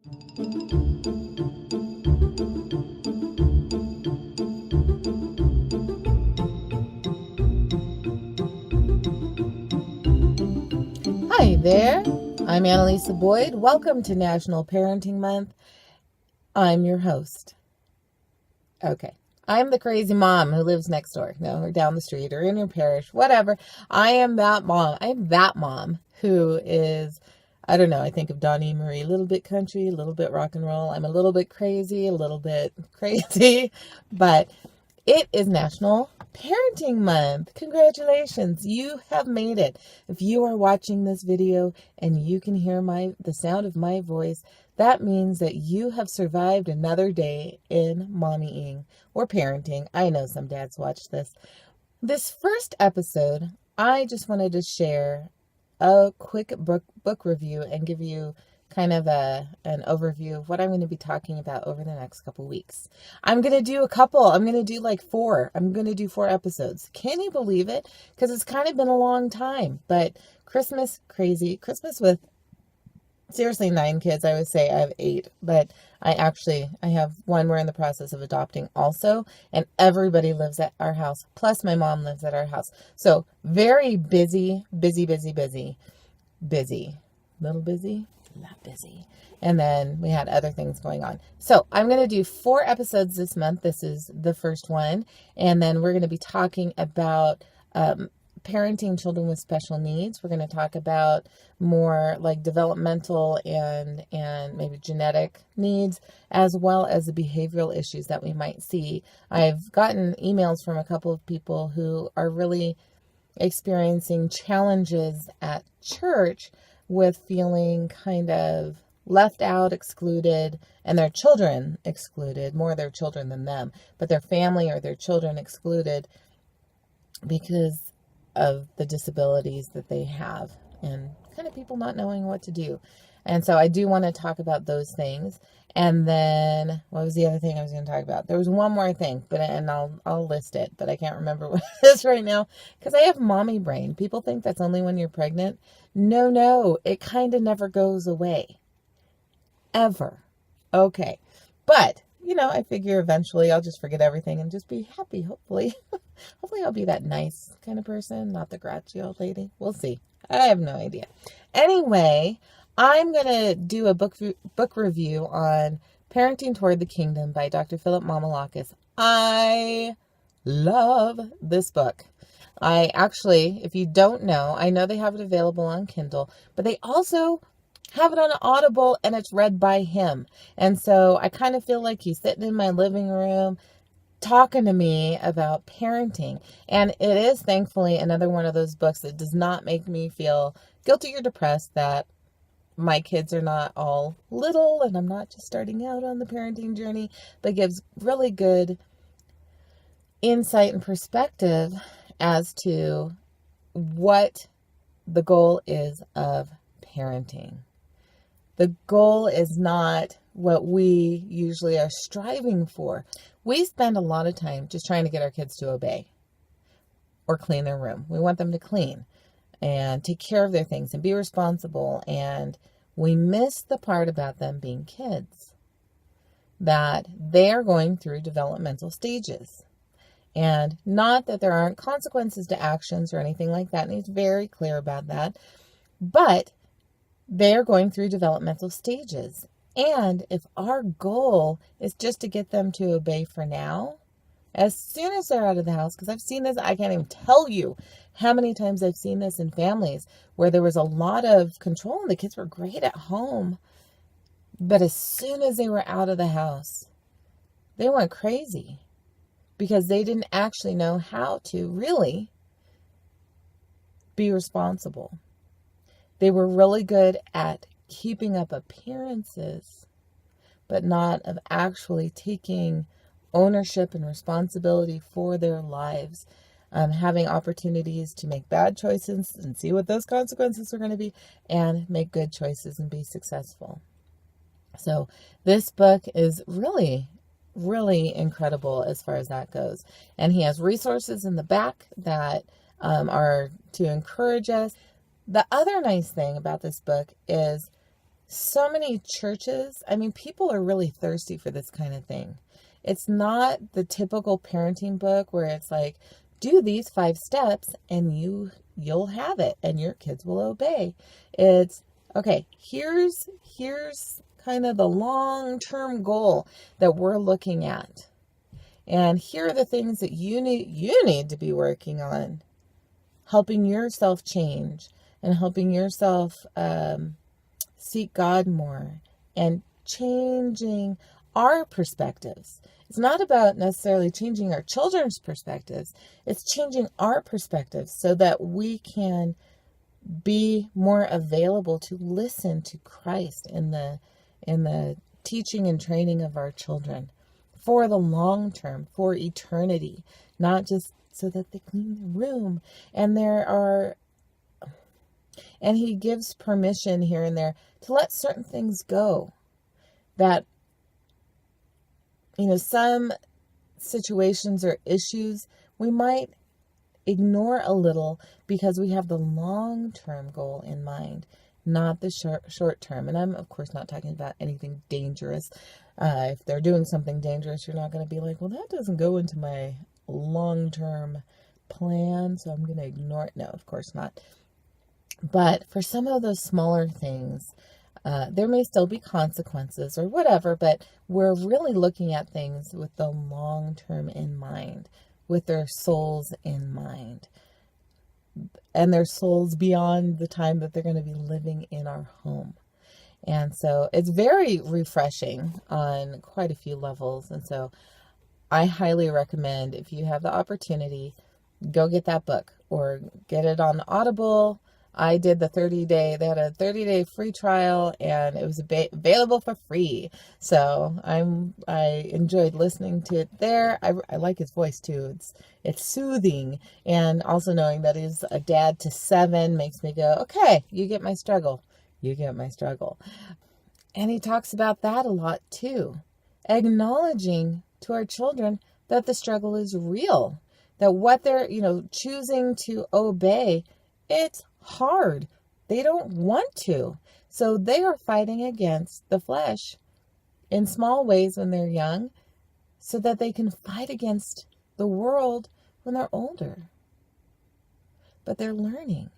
Hi there, I'm Annalisa Boyd. Welcome to National Parenting Month. I'm your host. Okay, I'm the crazy mom who lives next door, no, or down the street, or in your parish, whatever. I am that mom. I am that mom who is, I don't know, I think of Donnie Marie, a little bit country, a little bit rock and roll. I'm a little bit crazy, but it is National Parenting Month. Congratulations, you have made it. If you are watching this video and you can hear the sound of my voice, that means that you have survived another day in mommying or parenting. I know some dads watch this. This first episode, I just wanted to share a quick book review and give you kind of an overview of what I'm going to be talking about over the next couple weeks. I'm going to do I'm going to do like 4. I'm going to do 4 episodes. Can you believe it? Because it's kind of been a long time, but Christmas with seriously 9 kids. I would say I have 8, but I have one we're in the process of adopting also, and everybody lives at our house. Plus my mom lives at our house. So very busy. Little busy, not busy. And then we had other things going on. So I'm going to do 4 episodes this month. This is the first one. And then we're going to be talking about parenting children with special needs. We're going to talk about more like developmental and maybe genetic needs, as well as the behavioral issues that we might see. I've gotten emails from a couple of people who are really experiencing challenges at church with feeling kind of left out, excluded, and their children excluded, more their children than them, but their family or their children excluded because of the disabilities that they have and kind of people not knowing what to do. And so I do want to talk about those things. And then what was the other thing I was going to talk about? There was one more thing, and I'll list it, but I can't remember what it is right now because I have mommy brain. People think that's only when you're pregnant. No, it kind of never goes away. Ever. Okay. But, I figure eventually I'll just forget everything and just be happy, hopefully. Hopefully I'll be that nice kind of person, not the grouchy old lady. We'll see. I have no idea. Anyway, I'm going to do a book review on Parenting Toward the Kingdom by Dr. Philip Mamalakis. I love this book. I actually, if you don't know, I know they have it available on Kindle, but they also have it on Audible and it's read by him. And so I kind of feel like he's sitting in my living room talking to me about parenting. And it is thankfully another one of those books that does not make me feel guilty or depressed that my kids are not all little and I'm not just starting out on the parenting journey, but gives really good insight and perspective as to what the goal is of parenting. The goal is not what we usually are striving for. We spend a lot of time just trying to get our kids to obey or clean their room. We want them to clean and take care of their things and be responsible. And we miss the part about them being kids, that they are going through developmental stages. And not that there aren't consequences to actions or anything like that. And he's very clear about that. But they're going through developmental stages. And if our goal is just to get them to obey for now, as soon as they're out of the house, because I've seen this, I can't even tell you how many times I've seen this in families where there was a lot of control and the kids were great at home. But as soon as they were out of the house, they went crazy because they didn't actually know how to really be responsible. They were really good at keeping up appearances, but not of actually taking ownership and responsibility for their lives, having opportunities to make bad choices and see what those consequences are going to be, and make good choices and be successful. So this book is really, really incredible as far as that goes. And he has resources in the back that are to encourage us. The other nice thing about this book is so many churches, I mean, people are really thirsty for this kind of thing. It's not the typical parenting book where it's like, do these 5 steps and you'll have it and your kids will obey. It's okay, here's kind of the long-term goal that we're looking at. And here are the things that you need to be working on, helping yourself change and helping yourself seek God more and changing our perspectives. It's not about necessarily changing our children's perspectives. It's changing our perspectives so that we can be more available to listen to Christ in the teaching and training of our children for the long term, for eternity, not just so that they clean the room. And he gives permission here and there to let certain things go. That, some situations or issues we might ignore a little because we have the long-term goal in mind, not the short term. And I'm, of course, not talking about anything dangerous. If they're doing something dangerous, you're not going to be like, well, that doesn't go into my long-term plan, so I'm going to ignore it. No, of course not. But for some of those smaller things, there may still be consequences or whatever, but we're really looking at things with the long term in mind, with their souls in mind, and their souls beyond the time that they're going to be living in our home. And so it's very refreshing on quite a few levels. And so I highly recommend, if you have the opportunity, go get that book or get it on Audible. I did the 30-day, they had a 30-day free trial and it was available for free. So I enjoyed listening to it there. I like his voice too. It's soothing. And also knowing that he's a dad to 7 makes me go, okay, you get my struggle. You get my struggle. And he talks about that a lot too. Acknowledging to our children that the struggle is real. That what they're, choosing to obey, it's hard. They don't want to. So they are fighting against the flesh in small ways when they're young so that they can fight against the world when they're older. But they're learning.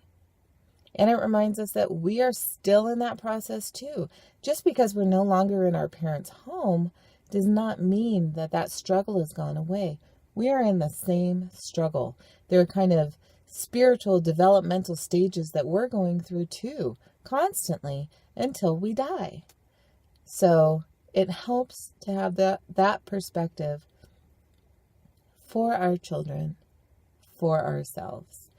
And it reminds us that we are still in that process too. Just because we're no longer in our parents' home does not mean that that struggle has gone away. We are in the same struggle. They're kind of spiritual developmental stages that we're going through too, constantly until we die. So it helps to have that perspective for our children, for ourselves.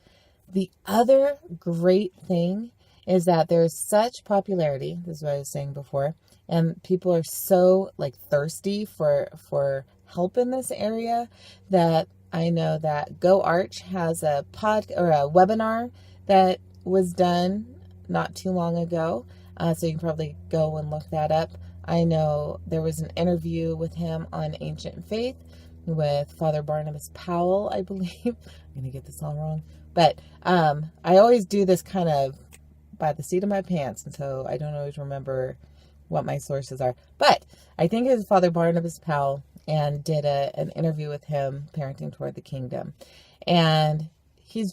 The other great thing is that there's such popularity, this is what I was saying before, and people are so thirsty for help in this area that I know that Go Arch has a webinar that was done not too long ago. So you can probably go and look that up. I know there was an interview with him on Ancient Faith with Father Barnabas Powell, I believe. I'm going to get this all wrong. But I always do this kind of by the seat of my pants, and so I don't always remember what my sources are. But I think it was Father Barnabas Powell, and did an interview with him, Parenting Toward the Kingdom. And he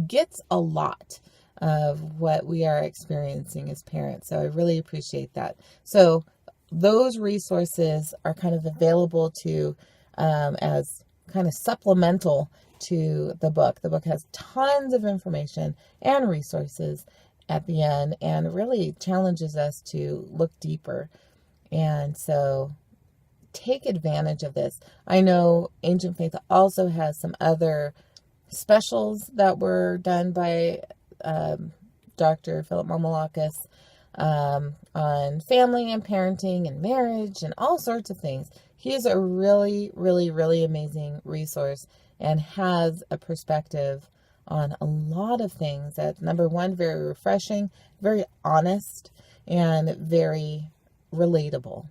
gets a lot of what we are experiencing as parents. So I really appreciate that. So those resources are kind of available to as kind of supplemental to the book. The book has tons of information and resources at the end and really challenges us to look deeper. And so take advantage of this. I know Ancient Faith also has some other specials that were done by Dr. Philip Mamalakis on family and parenting and marriage and all sorts of things. He is a really, really, really amazing resource and has a perspective on a lot of things that, number one, very refreshing, very honest, and very relatable.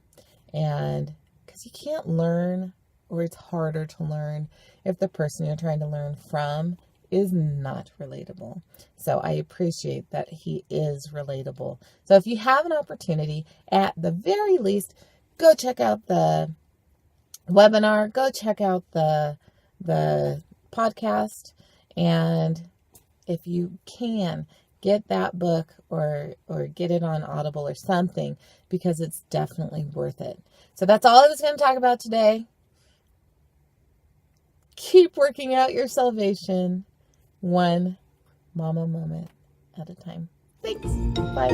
And because you can't learn, or it's harder to learn, if the person you're trying to learn from is not relatable. So I appreciate that he is relatable. So if you have an opportunity, at the very least, go check out the webinar, go check out the podcast, and if you can, get that book or get it on Audible or something, because it's definitely worth it. So that's all I was going to talk about today. Keep working out your salvation one mama moment at a time. Thanks. Bye.